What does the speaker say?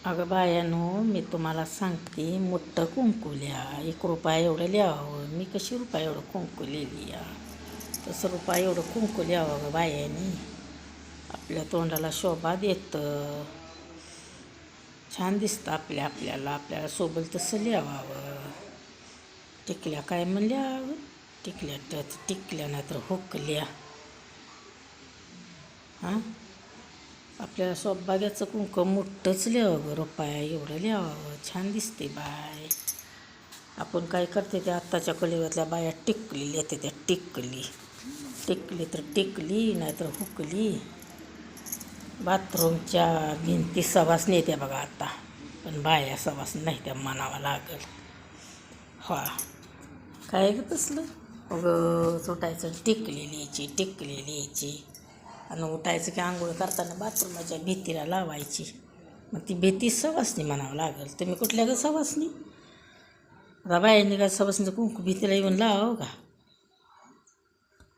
अगं बायानो, मी तुम्हाला सांगते, मोठं कुंकू लिहा. 1 रुपया एवढं लिहावं. मी कशी रुपया एवढं कुंकू लिहिली या? तसं रुपया एवढं कुंकू लिहावं गं बायानी. आपल्या तोंडाला शोभा देतं, छान दिसतं आपल्याला सोबत तसं लिहावं. टिकल्या काय म्हणल्या? टिकल्या तर टिकल्या नाही तर हुकल्या. हां, आपल्याला सौभाग्याचं कुंकू मोठंच लिहावं, रुपया एवढं लिहावं, छान दिसते बाय. आपण काय करते ते आत्ताच्या कलियुगातल्या बाया टिकली लिहिते. त्या टिकली तर टिकली नाही तर हुकली. बाथरूमच्या भिंती सवासणी येत्या बघा आता, पण बाया सवासणी नाही त्या म्हणावं लागल. हा, काय ग तसलं उठायचं टिकली लिहायची आणि उठायचं की आंघोळ करताना बाथरूमाच्या भीतीला लावायची. मग ती भीती सवासणी म्हणावं लागेल. तुम्ही कुठल्या ग सवासणी? आता बायांनी काय सवासणीचं कुंकू भीतीला येऊन लावावं का?